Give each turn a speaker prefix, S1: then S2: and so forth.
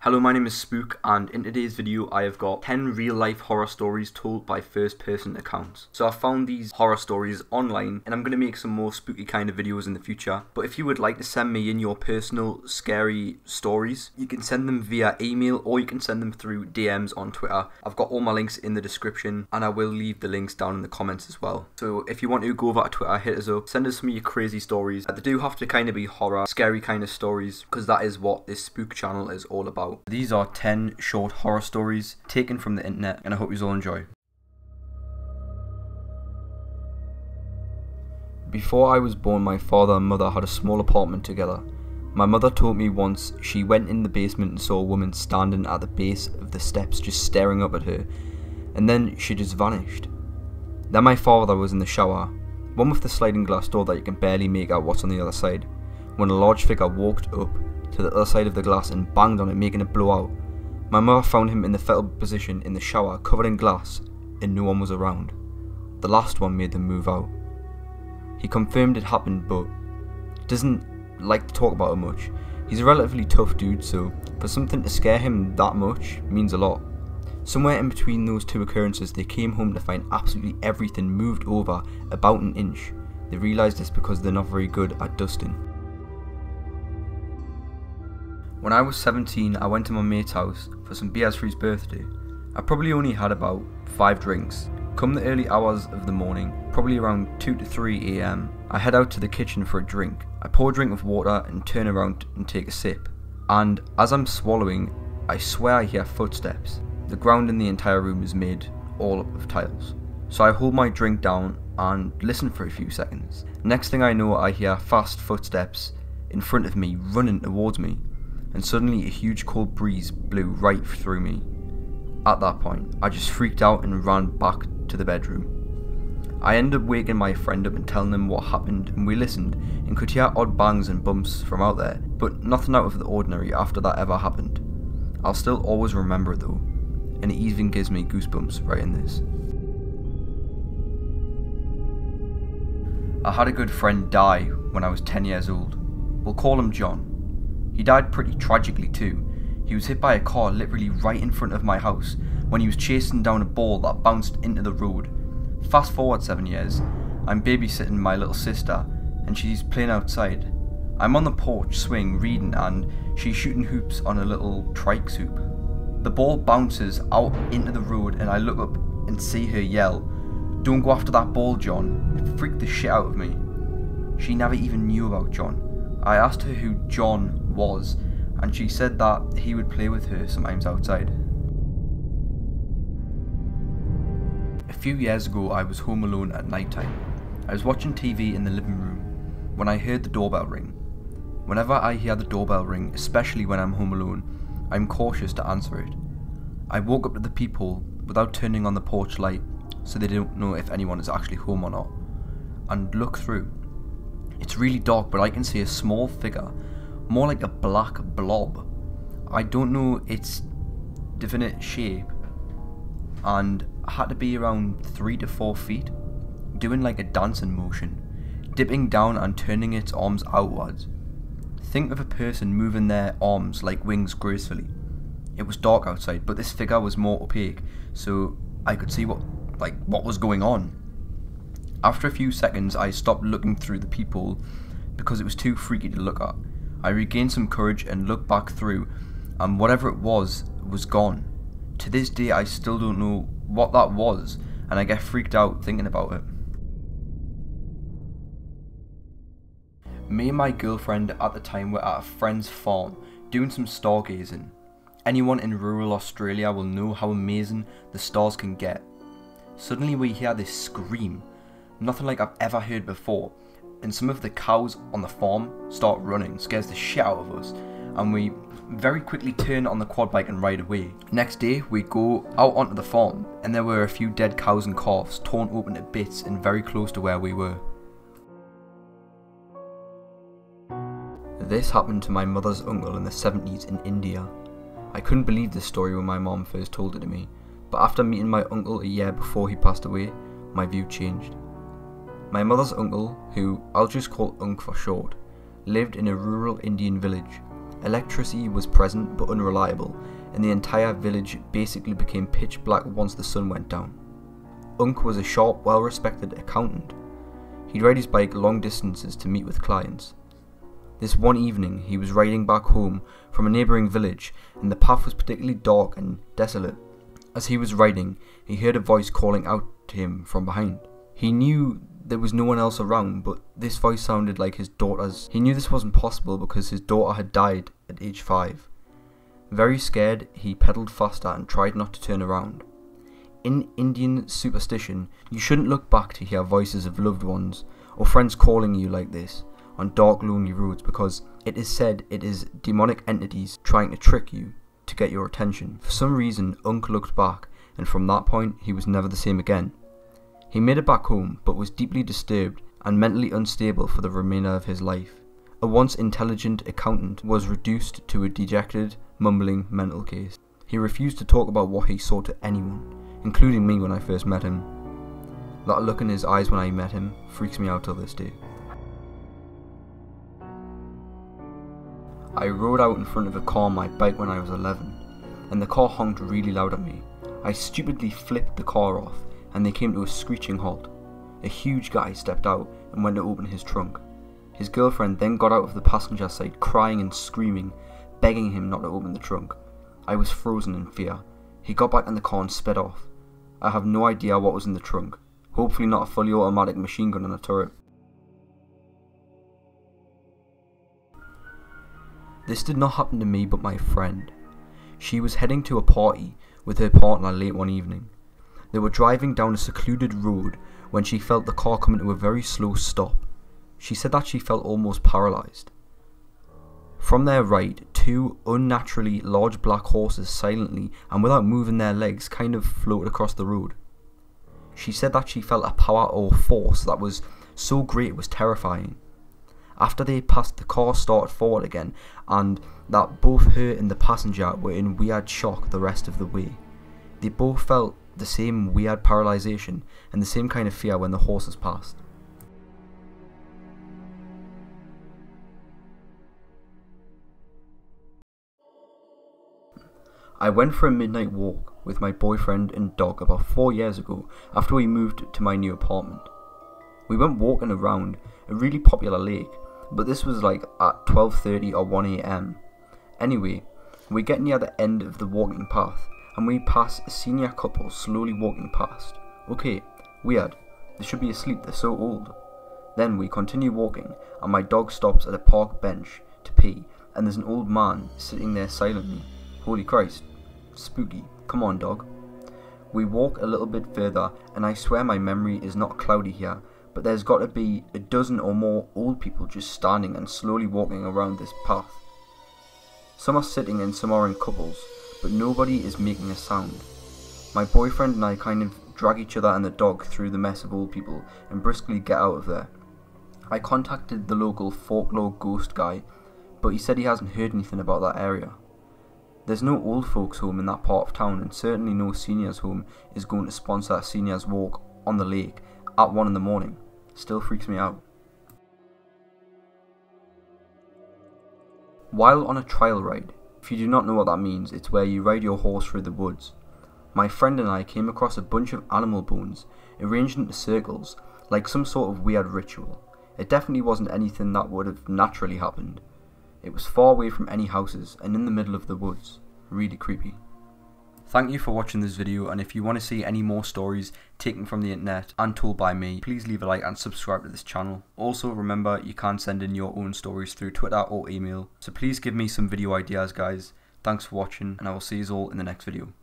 S1: Hello, my name is Spook, and in today's video I have got 10 real life horror stories told by first person accounts. So I found these horror stories online and I'm going to make some more spooky kind of videos in the future. But if you would like to send me in your personal scary stories, you can send them via email or you can send them through DMs on Twitter. I've got all my links in the description and I will leave the links down in the comments as well. So if you want to go over to Twitter, hit us up, send us some of your crazy stories. They do have to kind of be horror, scary kind of stories, because that is what this Spook channel is all about. These are 10 short horror stories taken from the internet and I hope you all enjoy. Before I was born, my father and mother had a small apartment together. My mother told me once she went in the basement and saw a woman standing at the base of the steps just staring up at her, and then she just vanished. Then my father was in the shower, one with the sliding glass door that you can barely make out what's on the other side, when a large figure walked up to the other side of the glass and banged on it, making it blow out. My mother found him in the fetal position in the shower, covered in glass, and no one was around. The last one made them move out. He confirmed it happened, but doesn't like to talk about it much. He's a relatively tough dude, so for something to scare him that much means a lot. Somewhere in between those two occurrences, they came home to find absolutely everything moved over about an inch. They realised this because they're not very good at dusting. When I was 17, I went to my mate's house for some beers for his birthday. I probably only had about 5 drinks. Come the early hours of the morning, probably around 2 to 3 AM, I head out to the kitchen for a drink. I pour a drink of water and turn around and take a sip. And as I'm swallowing, I swear I hear footsteps. The ground in the entire room is made all up of tiles. So I hold my drink down and listen for a few seconds. Next thing I know, I hear fast footsteps in front of me running towards me. And suddenly a huge cold breeze blew right through me. At that point, I just freaked out and ran back to the bedroom. I ended up waking my friend up and telling him what happened, and we listened and could hear odd bangs and bumps from out there, but nothing out of the ordinary after that ever happened. I'll still always remember it though, and it even gives me goosebumps writing this. I had a good friend die when I was 10 years old. We'll call him John. He died pretty tragically too. He was hit by a car literally right in front of my house when he was chasing down a ball that bounced into the road. Fast forward 7 years, I'm babysitting my little sister and she's playing outside. I'm on the porch swing reading and she's shooting hoops on a little trikes hoop. The ball bounces out into the road and I look up and see her yell, "Don't go after that ball, John." It freaked the shit out of me. She never even knew about John. I asked her who John was, and she said that he would play with her sometimes outside. A few years ago, I was home alone at night time. I was watching TV in the living room when I heard the doorbell ring. Whenever I hear the doorbell ring, especially when I'm home alone, I'm cautious to answer it. I walk up to the peephole without turning on the porch light so they don't know if anyone is actually home or not, and look through. It's really dark, but I can see a small figure, more like a black blob. I don't know its definite shape, and had to be around 3 to 4 feet, doing like a dancing motion, dipping down and turning its arms outwards. Think of a person moving their arms like wings gracefully. It was dark outside, but this figure was more opaque, so I could see what was going on. After a few seconds, I stopped looking through the peephole because it was too freaky to look at. I regained some courage and looked back through, and whatever it was gone. To this day, I still don't know what that was, and I get freaked out thinking about it. Me and my girlfriend at the time were at a friend's farm doing some stargazing. Anyone in rural Australia will know how amazing the stars can get. Suddenly we hear this scream. Nothing like I've ever heard before, and some of the cows on the farm start running, scares the shit out of us, and we very quickly turn on the quad bike and ride away. Next day we go out onto the farm and there were a few dead cows and calves torn open to bits and very close to where we were. This happened to my mother's uncle in the 70s in India. I couldn't believe this story when my mom first told it to me, but after meeting my uncle a year before he passed away, my view changed. My mother's uncle, who I'll just call Unc for short, lived in a rural Indian village Electricity was present but unreliable, and the entire village basically became pitch black once the sun went down. Unc was a sharp, well-respected accountant. He'd ride his bike long distances to meet with clients. This one evening, he was riding back home from a neighbouring village, and the path was particularly dark and desolate. As he was riding, he heard a voice calling out to him from behind. He knew there was no one else around, but this voice sounded like his daughter's. He knew this wasn't possible because his daughter had died at age 5. Very scared, he pedalled faster and tried not to turn around. In Indian superstition, you shouldn't look back to hear voices of loved ones or friends calling you like this on dark, lonely roads, because it is said it is demonic entities trying to trick you to get your attention. For some reason, Unc looked back, and from that point, he was never the same again. He made it back home, but was deeply disturbed and mentally unstable for the remainder of his life. A once intelligent accountant was reduced to a dejected, mumbling mental case. He refused to talk about what he saw to anyone, including me when I first met him. That look in his eyes when I met him freaks me out till this day. I rode out in front of a car on my bike when I was 11, and the car honked really loud at me. I stupidly flipped the car off, and they came to a screeching halt. A huge guy stepped out and went to open his trunk. His girlfriend then got out of the passenger side crying and screaming, begging him not to open the trunk. I was frozen in fear. He got back in the car and sped off. I have no idea what was in the trunk. Hopefully not a fully automatic machine gun and a turret. This did not happen to me but my friend. She was heading to a party with her partner late one evening. They were driving down a secluded road when she felt the car coming to a very slow stop. She said that she felt almost paralysed. From their right, 2 unnaturally large black horses silently and without moving their legs kind of floated across the road. She said that she felt a power or force that was so great it was terrifying. After they passed, the car started forward again, and that both her and the passenger were in weird shock the rest of the way. They both felt the same weird paralysation and the same kind of fear when the horses passed. I went for a midnight walk with my boyfriend and dog about 4 years ago after we moved to my new apartment. We went walking around a really popular lake, but this was like at 12:30 or 1 AM. Anyway, we get near the end of the walking path and we pass a senior couple slowly walking past. Okay, weird, they should be asleep, they're so old. Then we continue walking and my dog stops at a park bench to pee, and there's an old man sitting there silently. Holy Christ, spooky, come on dog. We walk a little bit further and I swear my memory is not cloudy here, but there's got to be a dozen or more old people just standing and slowly walking around this path. Some are sitting and some are in couples, but nobody is making a sound. My boyfriend and I kind of drag each other and the dog through the mess of old people and briskly get out of there. I contacted the local folklore ghost guy, but he said he hasn't heard anything about that area. There's no old folks home in that part of town, and certainly no seniors home is going to sponsor a seniors walk on the lake at 1 in the morning. Still freaks me out. While on a trail ride, if you do not know what that means, it's where you ride your horse through the woods. My friend and I came across a bunch of animal bones arranged into circles, like some sort of weird ritual. It definitely wasn't anything that would have naturally happened. It was far away from any houses and in the middle of the woods. Really creepy. Thank you for watching this video, and if you want to see any more stories taken from the internet and told by me, please leave a like and subscribe to this channel. Also remember, you can send in your own stories through Twitter or email, so please give me some video ideas guys. Thanks for watching, and I will see you all in the next video.